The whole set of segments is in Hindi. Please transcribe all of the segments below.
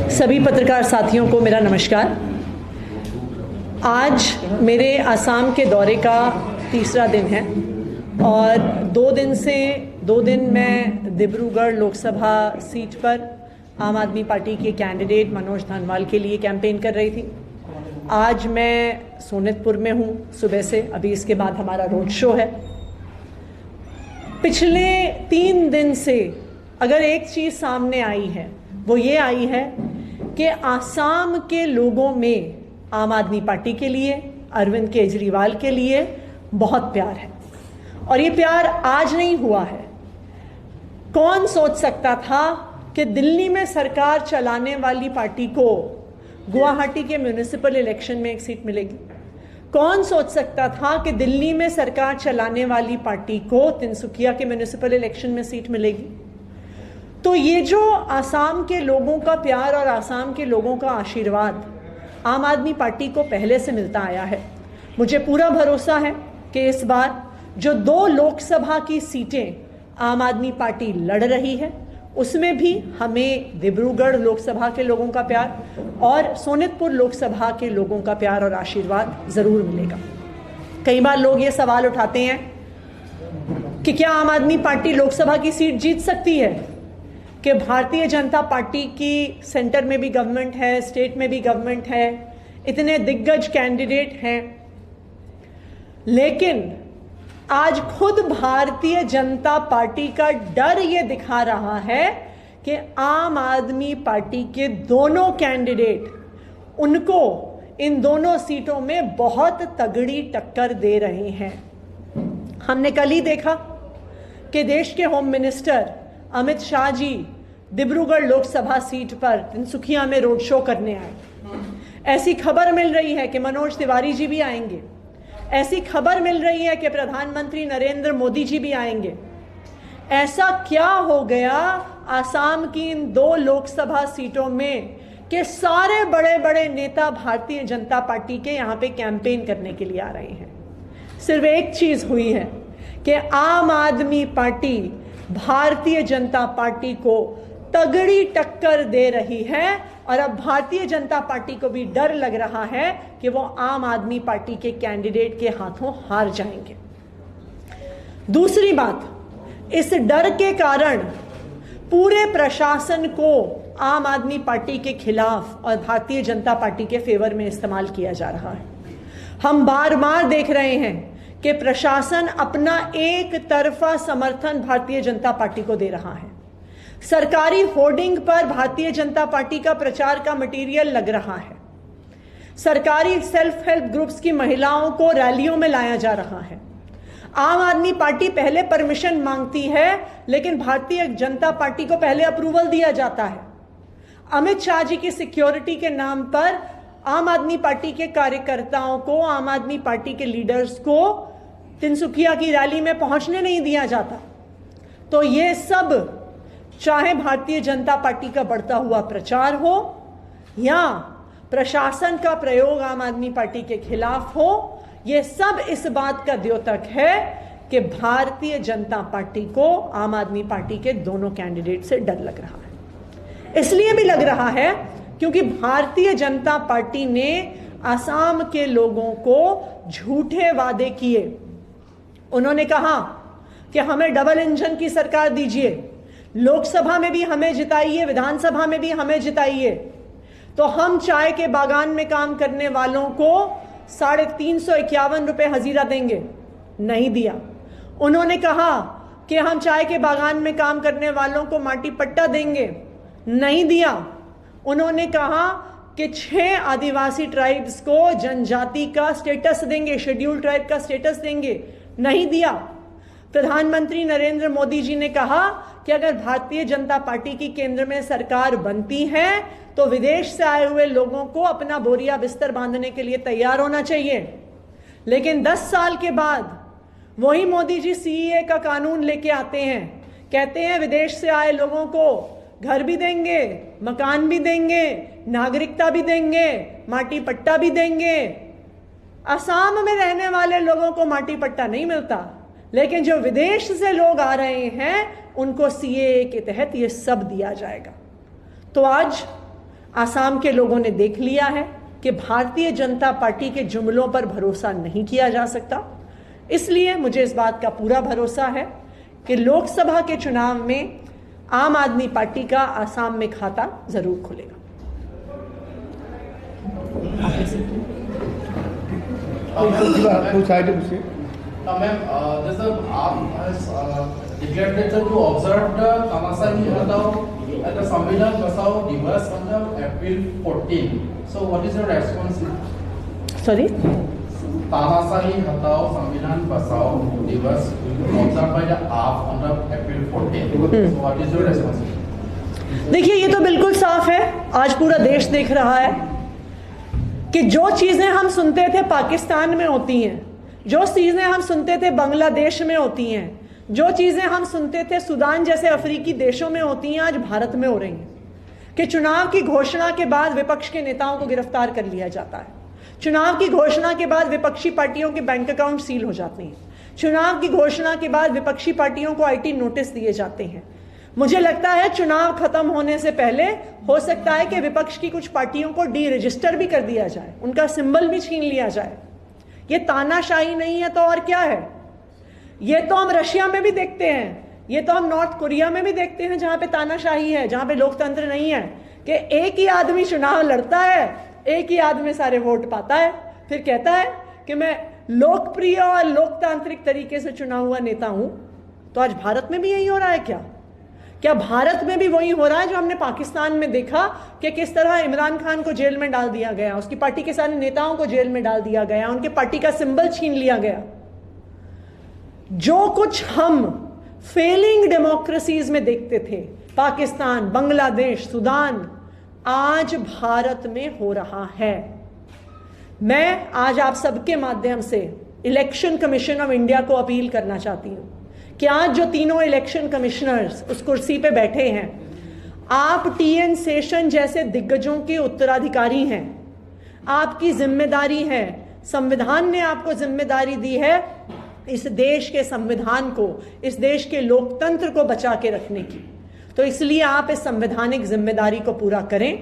सभी पत्रकार साथियों को मेरा नमस्कार। आज मेरे असम के दौरे का तीसरा दिन है और दो दिन मैं डिब्रूगढ़ लोकसभा सीट पर आम आदमी पार्टी के कैंडिडेट मनोज धनवाल के लिए कैंपेन कर रही थी। आज मैं सोनितपुर में हूँ सुबह से, अभी इसके बाद हमारा रोड शो है। पिछले 3 दिन से अगर एक चीज़ सामने आई है वो ये आई है कि आसाम के लोगों में आम आदमी पार्टी के लिए, अरविंद केजरीवाल के लिए बहुत प्यार है और ये प्यार आज नहीं हुआ है। कौन सोच सकता था कि दिल्ली में सरकार चलाने वाली पार्टी को गुवाहाटी के म्यूनिसिपल इलेक्शन में एक सीट मिलेगी? कौन सोच सकता था कि दिल्ली में सरकार चलाने वाली पार्टी को तिनसुकिया के म्यूनिसिपल इलेक्शन में सीट मिलेगी? तो ये जो आसाम के लोगों का प्यार और आसाम के लोगों का आशीर्वाद आम आदमी पार्टी को पहले से मिलता आया है। मुझे पूरा भरोसा है कि इस बार जो 2 लोकसभा की सीटें आम आदमी पार्टी लड़ रही है उसमें भी हमें डिब्रूगढ़ लोकसभा के लोगों का प्यार और सोनितपुर लोकसभा के लोगों का प्यार और आशीर्वाद जरूर मिलेगा। कई बार लोग ये सवाल उठाते हैं कि क्या आम आदमी पार्टी लोकसभा की सीट जीत सकती है, कि भारतीय जनता पार्टी की सेंटर में भी गवर्नमेंट है, स्टेट में भी गवर्नमेंट है, इतने दिग्गज कैंडिडेट हैं, लेकिन आज खुद भारतीय जनता पार्टी का डर ये दिखा रहा है कि आम आदमी पार्टी के दोनों कैंडिडेट उनको इन दोनों सीटों में बहुत तगड़ी टक्कर दे रहे हैं। हमने कल ही देखा कि देश के home minister Amit Shah ji Dibrugarh Lok Sabha seat पर तिनसुकिया में रोड शो करने आए। ऐसी खबर मिल रही है कि मनोज तिवारी जी भी आएंगे। ऐसी खबर मिल रही है कि प्रधानमंत्री नरेंद्र मोदी जी भी आएंगे। ऐसा क्या हो गया आसाम की इन 2 लोकसभा सीटों में कि सारे बड़े बड़े नेता भारतीय जनता पार्टी के यहाँ पे कैंपेन करने के लिए आ रहे हैं? सिर्फ एक चीज हुई है कि आम आदमी पार्टी भारतीय जनता पार्टी को तगड़ी टक्कर दे रही है और अब भारतीय जनता पार्टी को भी डर लग रहा है कि वो आम आदमी पार्टी के कैंडिडेट के हाथों हार जाएंगे। दूसरी बात, इस डर के कारण पूरे प्रशासन को आम आदमी पार्टी के खिलाफ और भारतीय जनता पार्टी के फेवर में इस्तेमाल किया जा रहा है। हम बार बार देख रहे हैं कि प्रशासन अपना एक तरफा समर्थन भारतीय जनता पार्टी को दे रहा है। सरकारी होर्डिंग पर भारतीय जनता पार्टी का प्रचार का मटेरियल लग रहा है। सरकारी सेल्फ हेल्प ग्रुप्स की महिलाओं को रैलियों में लाया जा रहा है। आम आदमी पार्टी पहले परमिशन मांगती है लेकिन भारतीय जनता पार्टी को पहले अप्रूवल दिया जाता है। अमित शाह जी की सिक्योरिटी के नाम पर आम आदमी पार्टी के कार्यकर्ताओं को, आम आदमी पार्टी के लीडर्स को तिनसुकिया की रैली में पहुंचने नहीं दिया जाता। तो ये सब, चाहे भारतीय जनता पार्टी का बढ़ता हुआ प्रचार हो या प्रशासन का प्रयोग आम आदमी पार्टी के खिलाफ हो, ये सब इस बात का द्योतक है कि भारतीय जनता पार्टी को आम आदमी पार्टी के दोनों कैंडिडेट से डर लग रहा है। इसलिए भी लग रहा है क्योंकि भारतीय जनता पार्टी ने आसाम के लोगों को झूठे वादे किए। उन्होंने कहा कि हमें डबल इंजन की सरकार दीजिए, लोकसभा में भी हमें जिताइए, विधानसभा में भी हमें जिताइए, तो हम चाय के बागान में काम करने वालों को 351 रुपए हजीरा देंगे। नहीं दिया। उन्होंने कहा कि हम चाय के बागान में काम करने वालों को माटी पट्टा देंगे। नहीं दिया। उन्होंने कहा कि 6 आदिवासी ट्राइब्स को जनजाति का स्टेटस देंगे, शेड्यूल्ड ट्राइब का स्टेटस देंगे। नहीं दिया। प्रधानमंत्री नरेंद्र मोदी जी ने कहा कि अगर भारतीय जनता पार्टी की केंद्र में सरकार बनती है तो विदेश से आए हुए लोगों को अपना बोरिया बिस्तर बांधने के लिए तैयार होना चाहिए। लेकिन 10 साल के बाद वही मोदी जी सीएए का कानून लेके आते हैं, कहते हैं विदेश से आए लोगों को घर भी देंगे, मकान भी देंगे, नागरिकता भी देंगे, माटी पट्टा भी देंगे। असम में रहने वाले लोगों को माटी पट्टा नहीं मिलता, लेकिन जो विदेश से लोग आ रहे हैं उनको सीएए के तहत ये सब दिया जाएगा। तो आज असम के लोगों ने देख लिया है कि भारतीय जनता पार्टी के जुमलों पर भरोसा नहीं किया जा सकता। इसलिए मुझे इस बात का पूरा भरोसा है कि लोकसभा के चुनाव में आम आदमी पार्टी का असम में खाता जरूर खुलेगा। मैम, जैसे आप declared to observe the Tamasani Hataao at the Samvidhan Basao Divas on the April 14. So, what is your response? Sorry? Tamasani Hataao Samvidhan Basao Divas observed by the AAP on the April 14. So, what is your response? देखिए, ये तो बिल्कुल साफ है, आज पूरा देश देख रहा है कि जो चीजें हम सुनते थे पाकिस्तान में होती हैं, जो चीजें हम सुनते थे बांग्लादेश में होती हैं, जो चीजें हम सुनते थे सूडान जैसे अफ्रीकी देशों में होती हैं, आज भारत में हो रही हैं। कि चुनाव की घोषणा के बाद विपक्ष के नेताओं को गिरफ्तार कर लिया जाता है, चुनाव की घोषणा के बाद विपक्षी पार्टियों के बैंक अकाउंट सील हो जाते हैं, चुनाव की घोषणा के बाद विपक्षी पार्टियों को आईटी नोटिस दिए जाते हैं। मुझे लगता है चुनाव खत्म होने से पहले हो सकता है कि विपक्ष की कुछ पार्टियों को डी रजिस्टर भी कर दिया जाए, उनका सिंबल भी छीन लिया जाए। ये तानाशाही नहीं है तो और क्या है? ये तो हम रशिया में भी देखते हैं, ये तो हम नॉर्थ कोरिया में भी देखते हैं, जहां पे तानाशाही है, जहां पे लोकतंत्र नहीं है, कि एक ही आदमी चुनाव लड़ता है, एक ही आदमी सारे वोट पाता है, फिर कहता है कि मैं लोकप्रिय और लोकतांत्रिक तरीके से चुना हुआ नेता हूं। तो आज भारत में भी यही हो रहा है क्या भारत में भी वही हो रहा है जो हमने पाकिस्तान में देखा कि किस तरह इमरान खान को जेल में डाल दिया गया, उसकी पार्टी के सारे नेताओं को जेल में डाल दिया गया, उनके पार्टी का सिंबल छीन लिया गया। जो कुछ हम फेलिंग डेमोक्रेसीज में देखते थे, पाकिस्तान, बांग्लादेश, सूडान, आज भारत में हो रहा है। मैं आज आप सबके माध्यम से इलेक्शन कमीशन ऑफ इंडिया को अपील करना चाहती हूं कि आज जो तीनों इलेक्शन कमिश्नर्स उस कुर्सी पे बैठे हैं, आप टीएन शेषन जैसे दिग्गजों के उत्तराधिकारी हैं। आपकी जिम्मेदारी है, संविधान ने आपको जिम्मेदारी दी है इस देश के संविधान को, इस देश के लोकतंत्र को बचा के रखने की। तो इसलिए आप इस संवैधानिक जिम्मेदारी को पूरा करें,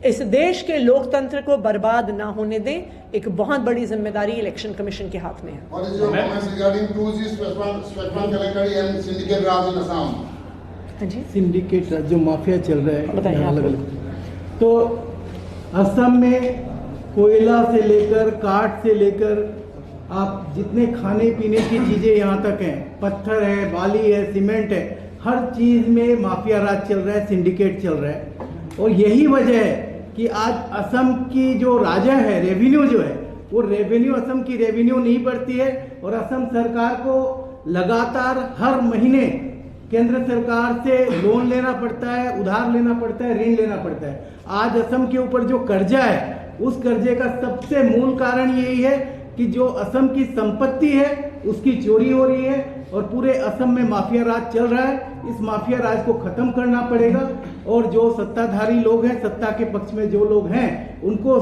इस देश के लोकतंत्र को बर्बाद ना होने दें। एक बहुत बड़ी जिम्मेदारी इलेक्शन कमीशन के हाथ में है। सिंडिकेट राज जो माफिया चल रहा है अलग अलग, तो असम में कोयला से लेकर काठ से लेकर आप जितने खाने पीने की चीजें यहाँ तक हैं, पत्थर है, बाली है, सीमेंट है, हर चीज में माफिया राज चल रहा है, सिंडिकेट चल रहा है। और यही वजह है कि आज असम की जो राजा है, रेवेन्यू जो है, वो रेवेन्यू, असम की रेवेन्यू नहीं बढ़ती है और असम सरकार को लगातार हर महीने केंद्र सरकार से लोन लेना पड़ता है, उधार लेना पड़ता है, ऋण लेना पड़ता है। आज असम के ऊपर जो कर्जा है, उस कर्जे का सबसे मूल कारण यही है कि जो असम की संपत्ति है उसकी चोरी हो रही है और पूरे असम में माफिया राज चल रहा है। इस माफिया राज को खत्म करना पड़ेगा और जो सत्ताधारी लोग हैं, सत्ता के पक्ष में जो लोग हैं, उनको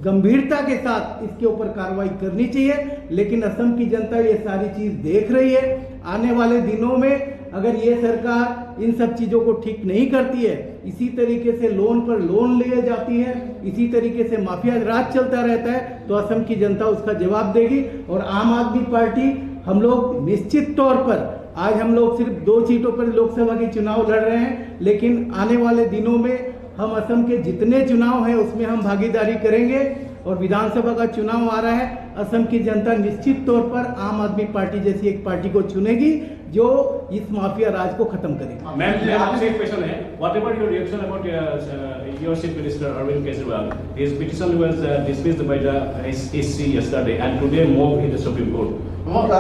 गंभीरता के साथ इसके ऊपर कार्रवाई करनी चाहिए। लेकिन असम की जनता ये सारी चीज देख रही है। आने वाले दिनों में अगर ये सरकार इन सब चीजों को ठीक नहीं करती है, इसी तरीके से लोन पर लोन लिए जाती है, इसी तरीके से माफिया राज चलता रहता है, तो असम की जनता उसका जवाब देगी। और आम आदमी पार्टी, हम लोग निश्चित तौर पर, आज हम लोग सिर्फ 2 सीटों पर लोकसभा के चुनाव लड़ रहे हैं, लेकिन आने वाले दिनों में हम असम के जितने चुनाव हैं उसमें हम भागीदारी करेंगे। और विधानसभा का चुनाव आ रहा है, असम की जनता निश्चित तौर पर आम आदमी पार्टी जैसी एक पार्टी को चुनेगी जो इस माफिया राज को खत्म करेगी। मैम, आपसे एक क्वेश्चन है, what about your reaction about your chief minister Arvind Kejriwal? His petition was dismissed by the SC yesterday and today moved in the Supreme Court. I want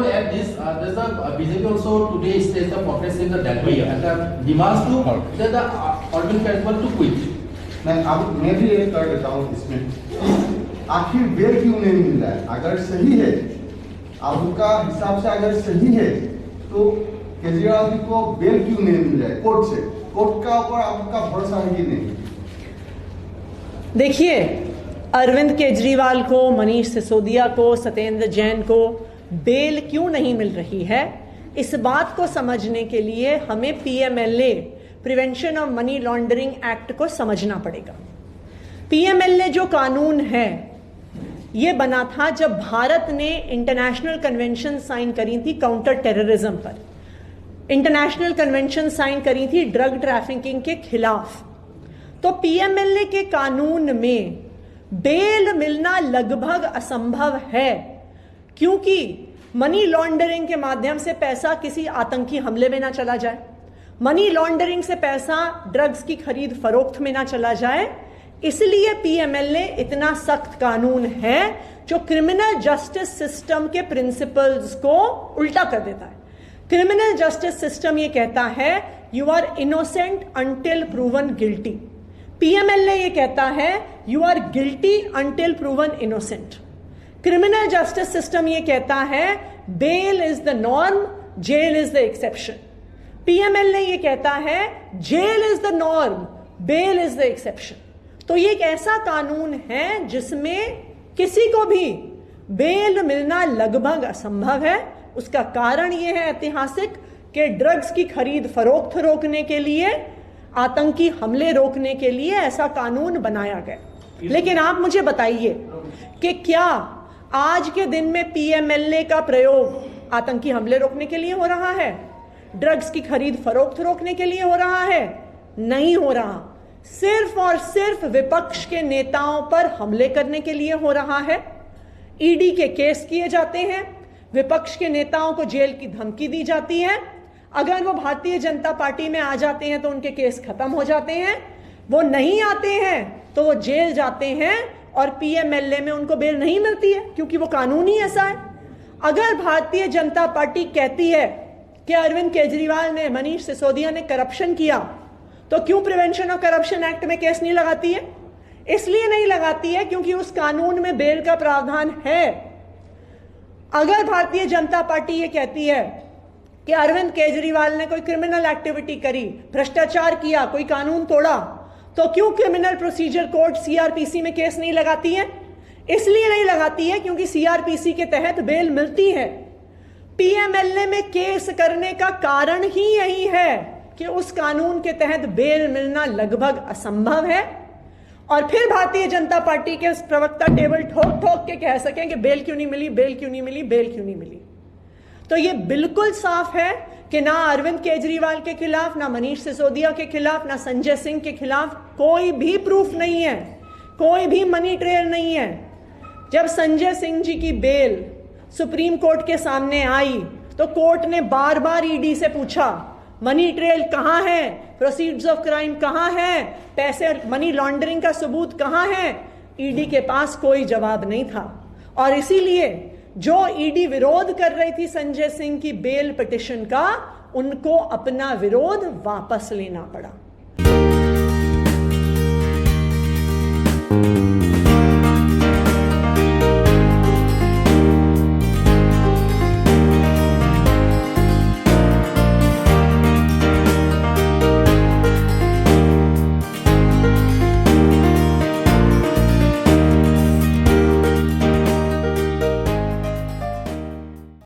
to add this. There's a BJP also today states the protest in the Delhi and demands to that the Arvind Kejriwal to quit. मैं भी ये कर देता हूँ इसमें, आखिर बेल क्यों नहीं मिल रहा है? अगर सही है, आपका हिसाब से अगर सही है, तो केजरीवाल जी को बेल क्यों नहीं मिल रहा है कोर्ट से? कोर्ट का ऊपर आपका भरोसा है कि नहीं? देखिए, अरविंद केजरीवाल को, मनीष सिसोदिया को, सत्येंद्र जैन को बेल क्यों नहीं मिल रही है, इस बात को समझने के लिए हमें PMLA, prevention of money laundering act को समझना पड़ेगा। पीएमएलए जो कानून है ये बना था जब भारत ने इंटरनेशनल कन्वेंशन साइन करी थी काउंटर टेररिज्म पर, इंटरनेशनल कन्वेंशन साइन करी थी ड्रग ट्रैफिकिंग के खिलाफ। तो पीएमएलए के कानून में बेल मिलना लगभग असंभव है, क्योंकि मनी लॉन्ड्रिंग के माध्यम से पैसा किसी आतंकी हमले में ना चला जाए, मनी लॉन्ड्रिंग से पैसा ड्रग्स की खरीद फरोख्त में ना चला जाए। इसलिए पीएमएलए इतना सख्त कानून है जो क्रिमिनल जस्टिस सिस्टम के प्रिंसिपल्स को उल्टा कर देता है। क्रिमिनल जस्टिस सिस्टम ये कहता है you are innocent until proven guilty, PMLA ये कहता है you are guilty until proven innocent. Criminal justice system ये कहता है bail is the norm, jail is the exception. PMLA ये कहता है jail is the norm, bail is the exception. तो ये एक ऐसा कानून है जिसमें किसी को भी बेल मिलना लगभग असंभव है। उसका कारण यह है ऐतिहासिक कि ड्रग्स की खरीद फरोख्त रोकने के लिए, आतंकी हमले रोकने के लिए ऐसा कानून बनाया गया। लेकिन आप मुझे बताइए कि क्या आज के दिन में पीएमएलए का प्रयोग आतंकी हमले रोकने के लिए हो रहा है, ड्रग्स की खरीद फरोख्त रोकने के लिए हो रहा है? नहीं हो रहा। सिर्फ और सिर्फ विपक्ष के नेताओं पर हमले करने के लिए हो रहा है। ईडी के केस किए जाते हैं, विपक्ष के नेताओं को जेल की धमकी दी जाती है। अगर वो भारतीय जनता पार्टी में आ जाते हैं तो उनके केस खत्म हो जाते हैं, वो नहीं आते हैं तो वो जेल जाते हैं और पीएमएलए में उनको बेल नहीं मिलती है, क्योंकि वो कानून ही ऐसा है। अगर भारतीय जनता पार्टी कहती है कि अरविंद केजरीवाल ने, मनीष सिसोदिया ने करप्शन किया, तो क्यों प्रिवेंशन ऑफ करप्शन एक्ट में केस नहीं लगाती है? इसलिए नहीं लगाती है क्योंकि उस कानून में बेल का प्रावधान है। अगर भारतीय जनता पार्टी ये कहती है कि अरविंद केजरीवाल ने कोई क्रिमिनल एक्टिविटी करी, भ्रष्टाचार किया, कोई कानून तोड़ा, तो क्यों क्रिमिनल प्रोसीजर कोड सीआरपीसी में केस नहीं लगाती है? इसलिए नहीं लगाती है क्योंकि सीआरपीसी के तहत बेल मिलती है। पीएमएलए में केस करने का कारण ही यही है कि उस कानून के तहत बेल मिलना लगभग असंभव है। और फिर भारतीय जनता पार्टी के प्रवक्ता टेबल ठोक ठोक के कह सकें कि बेल क्यों नहीं मिली, बेल क्यों नहीं मिली, बेल क्यों नहीं मिली। तो ये बिल्कुल साफ है कि ना अरविंद केजरीवाल के खिलाफ, ना मनीष सिसोदिया के खिलाफ, ना संजय सिंह के खिलाफ कोई भी प्रूफ नहीं है, कोई भी मनी ट्रेल नहीं है। जब संजय सिंह जी की बेल सुप्रीम कोर्ट के सामने आई तो कोर्ट ने बार बार ईडी से पूछा मनी ट्रेल कहां है, प्रोसीड्स ऑफ क्राइम कहां है, पैसे मनी लॉन्ड्रिंग का सबूत कहां है? ईडी के पास कोई जवाब नहीं था। और इसीलिए जो ईडी विरोध कर रही थी संजय सिंह की बेल पिटिशन का, उनको अपना विरोध वापस लेना पड़ा।